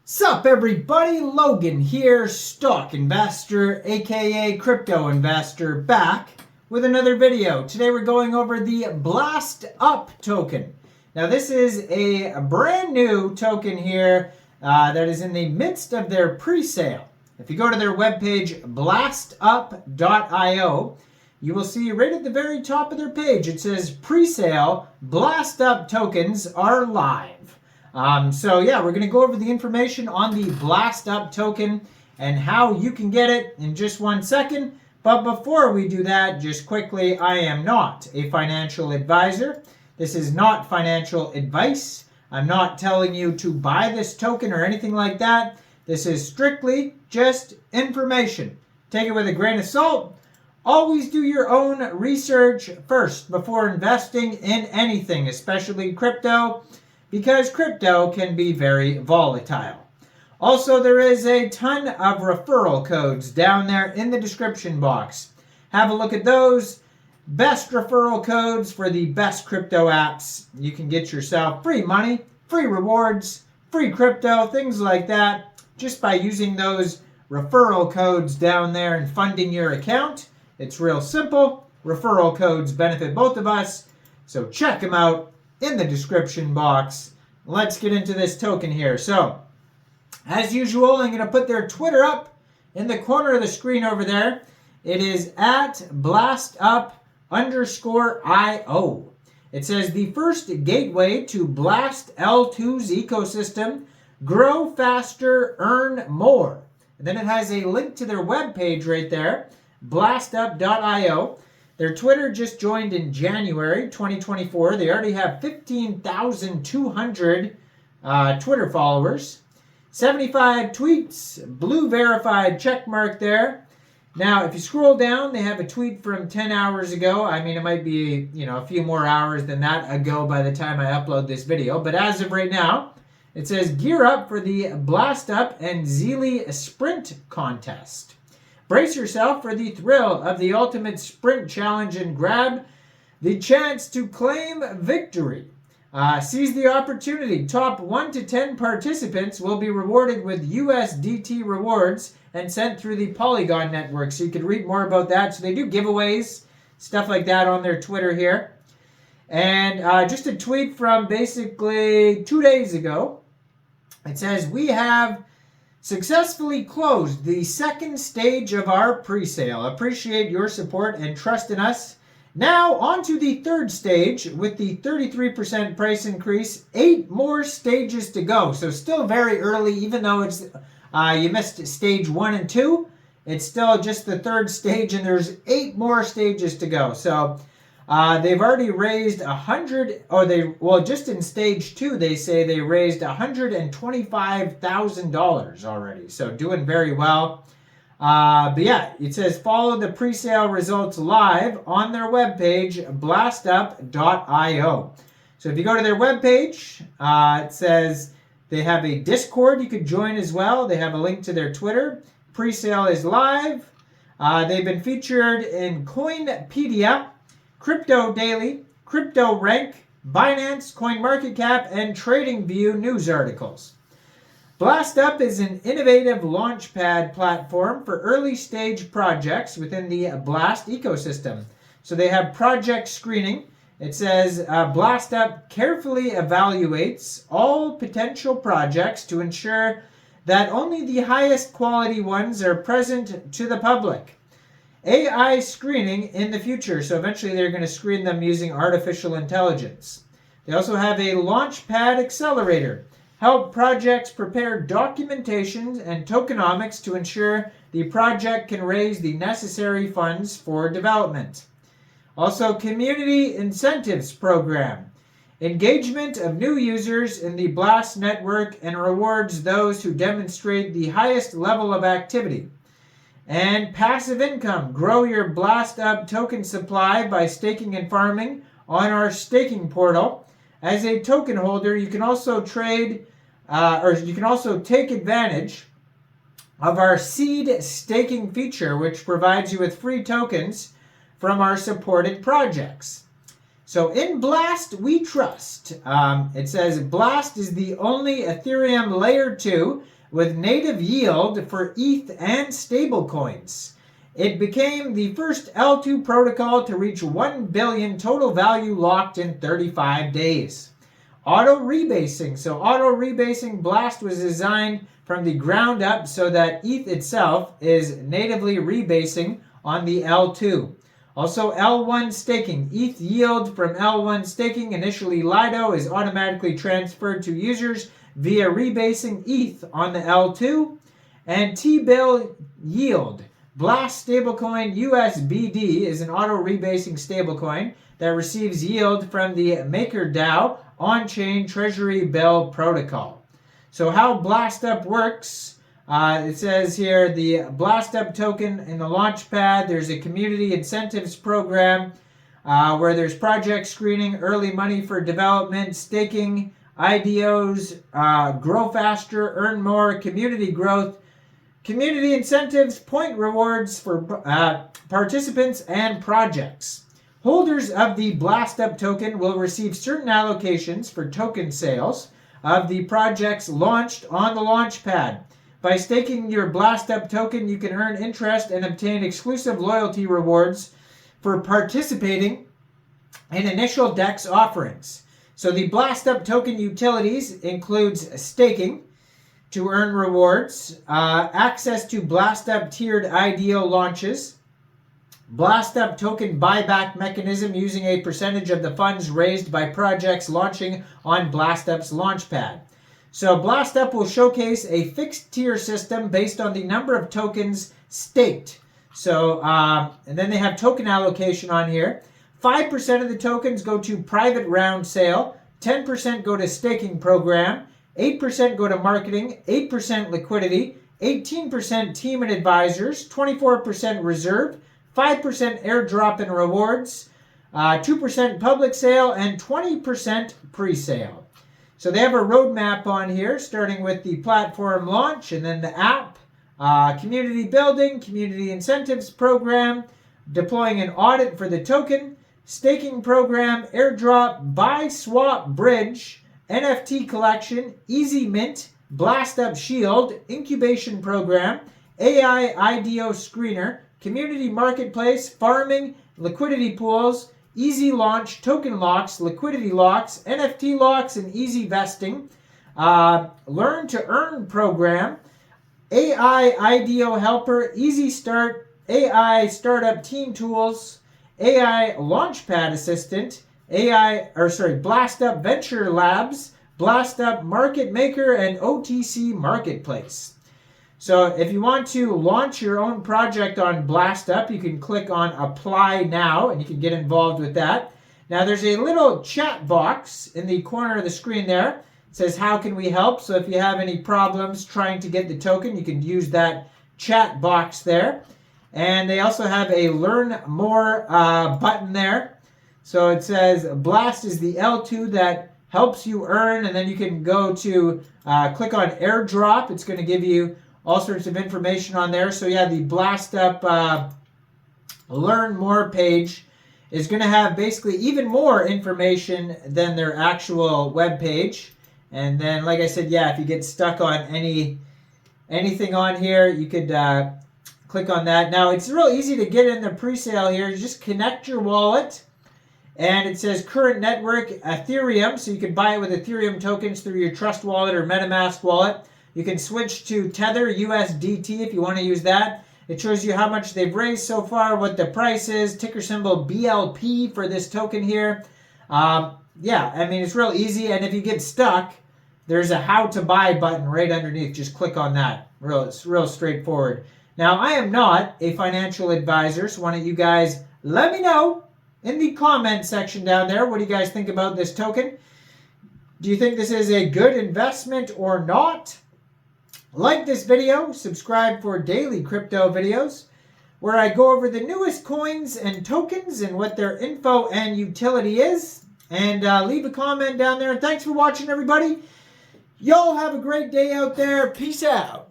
Sup everybody, Logan here, stock investor aka crypto investor, back with another video. Today we're going over the BlastUP token. Now this is a brand new token here that is in the midst of their pre-sale. If you go to their webpage blastup.io, you will see right at the very top of their page it says pre-sale BlastUP tokens are live. So yeah, we're going to go over the information on the BlastUP token and how you can get it in just 1 second. But before we do that, just quickly, I am not a financial advisor. This is not financial advice. I'm not telling you to buy this token or anything like that. This is strictly just information. Take it with a grain of salt. Always do your own research first before investing in anything, especially crypto, because crypto can be very volatile. Also, there is a ton of referral codes down there in the description box. Have a look at those. Best referral codes for the best crypto apps. You can get yourself free money, free rewards, free crypto, things like that, just by using those referral codes down there and funding your account. It's real simple. Referral codes benefit both of us, so check them out in the description box. Let's get into this token here. So, as usual, I'm going to put their Twitter up in the corner of the screen over there. It is at BlastUp_IO. It says the first gateway to Blast L2's ecosystem. Grow faster, earn more. And then it has a link to their webpage right there, blastup.io. Their Twitter just joined in January 2024. They already have 15,200 Twitter followers. 75 tweets, blue verified check mark there. Now, if you scroll down, they have a tweet from 10 hours ago. I mean, it might be, a few more hours than that ago by the time I upload this video. But as of right now, it says, gear up for the BlastUp and Zeely Sprint contest. Brace yourself for the thrill of the ultimate sprint challenge and grab the chance to claim victory. Seize the opportunity. Top 1 to 10 participants will be rewarded with USDT rewards and sent through the Polygon network. So you can read more about that. So they do giveaways, stuff like that on their Twitter here. And just a tweet from basically 2 days ago. It says, we have successfully closed the second stage of our pre-sale. Appreciate your support and trust in us. Now on to the third stage with the 33% price increase. 8 more stages to go. So still very early, even though it's you missed stage 1 and 2. It's still just the third stage and there's 8 more stages to go. So they've already raised just in stage 2, they say they raised $125,000 already. So doing very well. But yeah, it says follow the pre-sale results live on their webpage, blastup.io. So if you go to their webpage, it says they have a Discord you could join as well. They have a link to their Twitter. Pre-sale is live. They've been featured in Coinpedia, Crypto Daily, Crypto Rank, Binance, CoinMarketCap, and TradingView news articles. BlastUp is an innovative launchpad platform for early-stage projects within the Blast ecosystem. So they have project screening. It says BlastUp carefully evaluates all potential projects to ensure that only the highest quality ones are present to the public. AI screening in the future. So eventually they're going to screen them using artificial intelligence. They also have a launchpad accelerator. Help projects prepare documentation and tokenomics to ensure the project can raise the necessary funds for development. Also, community incentives program. Engagement of new users in the Blast network and rewards those who demonstrate the highest level of activity. And passive income. Grow your BlastUp token supply by staking and farming on our staking portal. As a token holder, you can also trade, you can also take advantage of our seed staking feature, which provides you with free tokens from our supported projects. So in Blast, we trust. It says Blast is the only Ethereum layer 2 with native yield for ETH and stablecoins. It became the first L2 protocol to reach 1 billion total value locked in 35 days. Auto rebasing. So auto rebasing, Blast was designed from the ground up so that ETH itself is natively rebasing on the L2. Also L1 staking. ETH yield from L1 staking, initially Lido, is automatically transferred to users via rebasing ETH on the L2. And T-bill yield. Blast stablecoin USBD is an auto-rebasing stablecoin that receives yield from the MakerDAO on-chain treasury bill protocol. So how BlastUP works, it says here the BlastUP token in the launchpad, there's a community incentives program where there's project screening, early money for development, staking, IDOs, grow faster, earn more, community growth, community incentives, point rewards for participants and projects. Holders of the BlastUP token will receive certain allocations for token sales of the projects launched on the launchpad. By staking your BlastUP token, you can earn interest and obtain exclusive loyalty rewards for participating in initial DEX offerings. So the BlastUP token utilities includes staking to earn rewards, access to BlastUP tiered IDO launches, BlastUP token buyback mechanism using a percentage of the funds raised by projects launching on BlastUP's launchpad. So BlastUP will showcase a fixed tier system based on the number of tokens staked. So, and then they have token allocation on here. 5% of the tokens go to private round sale, 10% go to staking program, 8% go to marketing, 8% liquidity, 18% team and advisors, 24% reserve, 5% airdrop and rewards, 2% public sale, and 20% pre-sale. So they have a roadmap on here, starting with the platform launch and then the app, community building, community incentives program, deploying an audit for the token, staking program, airdrop, buy, swap, bridge, NFT collection, easy mint, BlastUP shield, incubation program, AI IDO screener, community marketplace, farming, liquidity pools, easy launch, token locks, liquidity locks, NFT locks, and easy vesting, learn to earn program, AI IDO helper, easy start, AI startup team tools, AI launchpad assistant, BlastUP venture labs, BlastUP market maker, and OTC marketplace. So if you want to launch your own project on BlastUP, you can click on Apply Now, and you can get involved with that. Now there's a little chat box in the corner of the screen there. It says, how can we help? So if you have any problems trying to get the token, you can use that chat box there. And they also have a Learn More button there. So it says, Blast is the L2 that helps you earn, and then you can go to click on Airdrop. It's going to give you all sorts of information on there. So yeah, the BlastUP Learn More page is going to have basically even more information than their actual web page. And then, like I said, yeah, if you get stuck on anything on here, you could click on that. Now, it's real easy to get in the pre-sale here. You just connect your wallet, and it says current network Ethereum, so you can buy it with Ethereum tokens through your Trust wallet or MetaMask wallet. You can switch to Tether USDT if you want to use that. It shows you how much they've raised so far, what the price is, ticker symbol BLP for this token here. Yeah, I mean, it's real easy. And if you get stuck, there's a how to buy button right underneath. Just click on that. It's real straightforward. Now, I am not a financial advisor, so why don't you guys let me know in the comment section down there. What do you guys think about this token? Do you think this is a good investment or not? Like this video, subscribe for daily crypto videos where I go over the newest coins and tokens and what their info and utility is. And leave a comment down there. And thanks for watching, everybody. Y'all have a great day out there. Peace out.